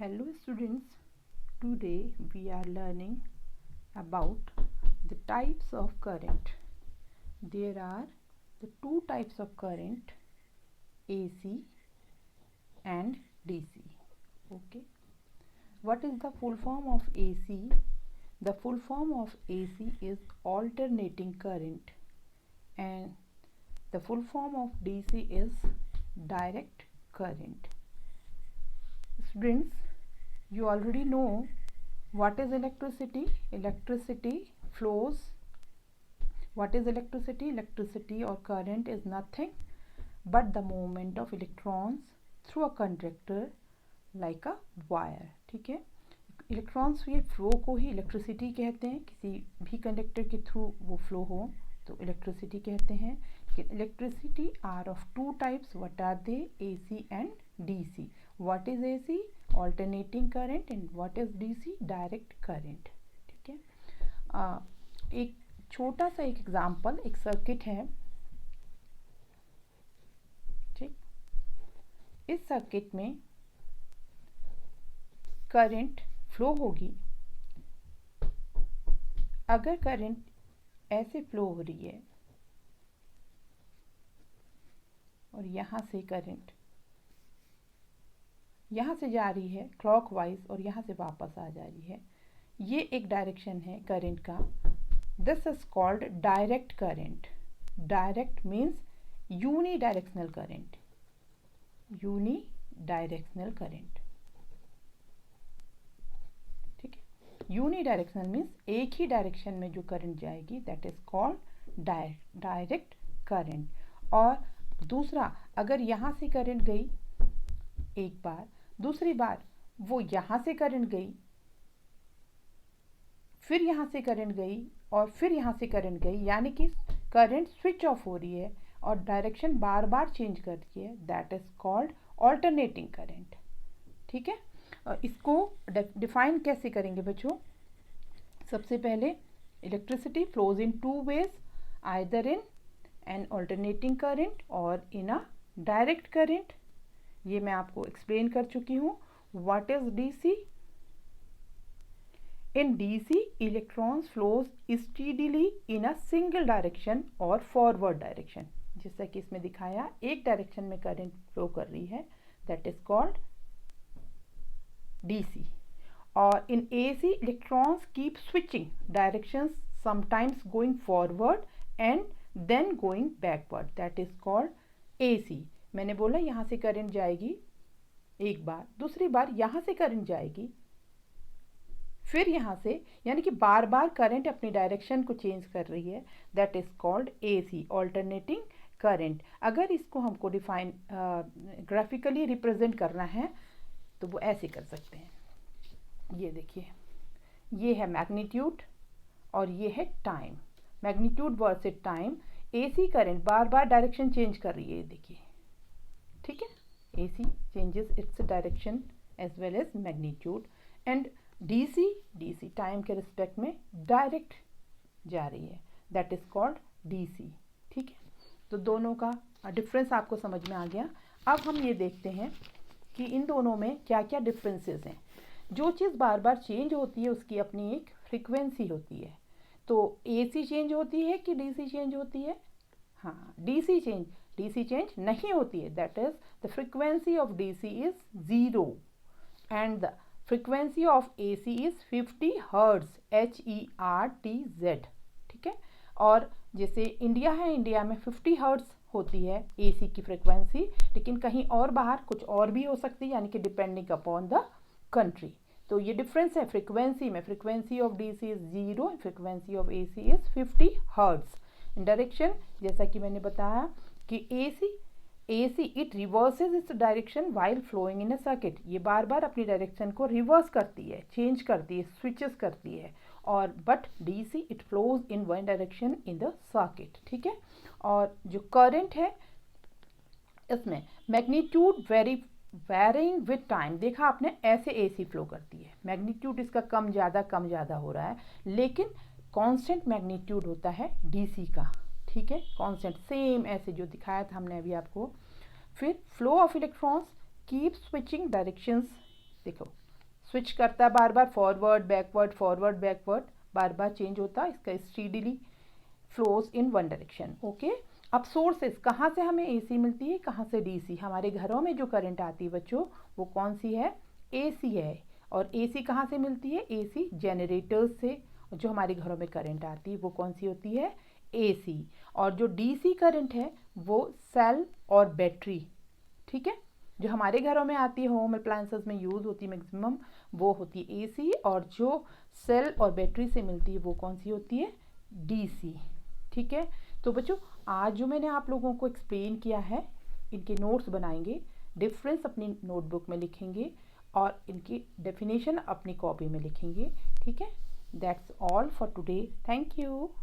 Hello students, today we are learning about the types of current. There are the two types of current, AC and DC. Okay. What is the full form of AC? The full form of AC is alternating current and the full form of DC is direct current. Students, you already know what is electricity. Electricity flows. What is electricity? Electricity or current is nothing but the movement of electrons through a conductor like a wire. ठीक है, electrons के flow को ही electricity कहते हैं. किसी भी conductor के through वो फ्लो हो तो इलेक्ट्रिसिटी कहते हैं. लेकिन electricity are of two types. What are they? AC and DC. What is AC? Alternating current. And what is DC? Direct current. ठीक है. एक छोटा सा एक एग्जाम्पल, एक सर्किट है. ठीक, इस सर्किट में करंट फ्लो होगी. अगर करंट ऐसे फ्लो हो रही है और यहाँ से करंट यहाँ से जा रही है क्लॉकवाइज और यहाँ से वापस आ जा रही है, ये एक डायरेक्शन है करंट का. This is called direct current. Direct means unidirectional current. Unidirectional current. ठीक है, यूनिडायरेक्शनल मीन्स एक ही डायरेक्शन में जो करंट जाएगी, that is called direct current. और दूसरा, अगर यहाँ से करंट गई एक बार, दूसरी बार वो यहाँ से करंट गई, फिर यहाँ से करंट गई और फिर यहाँ से करंट गई, यानी कि करंट स्विच ऑफ हो रही है और डायरेक्शन बार बार चेंज कर रही है, that is called alternating current. ठीक है, इसको डिफाइन कैसे करेंगे बच्चों? सबसे पहले, electricity flows in two ways, either in an alternating current और इन अ डायरेक्ट करंट. ये मैं आपको एक्सप्लेन कर चुकी हूँ. What is DC? In DC electrons flows steadily in a single direction और फॉरवर्ड डायरेक्शन. जैसा कि इसमें दिखाया, एक डायरेक्शन में करंट फ्लो कर रही है, दैट इज कॉल्ड डीसी. और in AC electrons keep switching directions, sometimes going forward and then going backward, that is called AC. मैंने बोला यहाँ से करंट जाएगी एक बार, दूसरी बार यहाँ से करंट जाएगी, फिर यहाँ से, यानी कि बार बार करंट अपनी डायरेक्शन को चेंज कर रही है, that is called AC, alternating current. अगर इसको हमको डिफाइन ग्राफिकली रिप्रेजेंट करना है तो वो ऐसे कर सकते हैं. ये देखिए, ये है मैग्नीट्यूड और ये है time. Magnitude versus time. AC current बार बार डायरेक्शन चेंज कर रही है, ये देखिए. ठीक है, AC changes its direction as well as magnitude. and DC time के रिस्पेक्ट में डायरेक्ट जा रही है, दैट इज कॉल्ड DC. ठीक है, तो दोनों का डिफरेंस आपको समझ में आ गया. अब हम ये देखते हैं कि इन दोनों में क्या क्या डिफरेंसेस हैं. जो चीज़ बार बार चेंज होती है उसकी अपनी एक फ्रीक्वेंसी होती है. तो AC चेंज होती है कि DC चेंज होती है? हाँ, DC चेंज नहीं होती है. That is the frequency of DC is 0 and the frequency of AC is 50 hertz, HERTZ. ठीक है, और जैसे इंडिया है, इंडिया में 50 हर्ट्ज होती है AC की फ्रीक्वेंसी, लेकिन कहीं और बाहर कुछ और भी हो सकती है, यानी कि डिपेंडिंग अपॉन द कंट्री. तो ये डिफरेंस है फ्रीक्वेंसी में. Frequency of DC is 0, frequency of AC is 50 hertz. Direction, जैसा कि मैंने बताया कि AC it reverses its direction while flowing in a circuit. ये बार बार अपनी डायरेक्शन को रिवर्स करती है, चेंज करती है, स्विचेस करती है. और but DC it flows in one direction in the circuit. ठीक है, और जो करंट है इसमें मैग्नीट्यूड वेरिंग विद टाइम. देखा आपने, ऐसे AC फ्लो करती है, मैग्नीट्यूड इसका कम ज़्यादा हो रहा है, लेकिन कांस्टेंट मैग्नीट्यूड होता है DC का. ठीक है, कांस्टेंट, सेम ऐसे जो दिखाया था हमने अभी आपको. फिर flow of electrons keep switching directions. देखो, स्विच करता है बार बार, फॉरवर्ड बैकवर्ड बार बार चेंज होता है, इसका steadily flows in one direction. Okay, अब सोर्सेस कहाँ से हमें एसी मिलती है, कहाँ से डीसी। हमारे घरों में जो करंट आती है बच्चों वो कौन सी है, एसी है। और एसी कहाँ से मिलती है, एसी जनरेटर्स से। जो हमारे घरों में करंट आती है वो कौन सी होती है, एसी। और जो डीसी करंट है वो सेल और बैटरी, ठीक है, जो हमारे घरों में आती है, होम अप्लायंसेस में यूज़ होती है मैक्सिमम, वो होती है एसी। और जो सेल और बैटरी से मिलती है वो कौन सी होती है, डीसी। ठीक है, तो बच्चों आज जो मैंने आप लोगों को एक्सप्लेन किया है, इनके नोट्स बनाएंगे, डिफरेंस अपनी नोटबुक में लिखेंगे और इनकी डेफिनेशन अपनी कॉपी में लिखेंगे। ठीक है, that's all for today, thank you.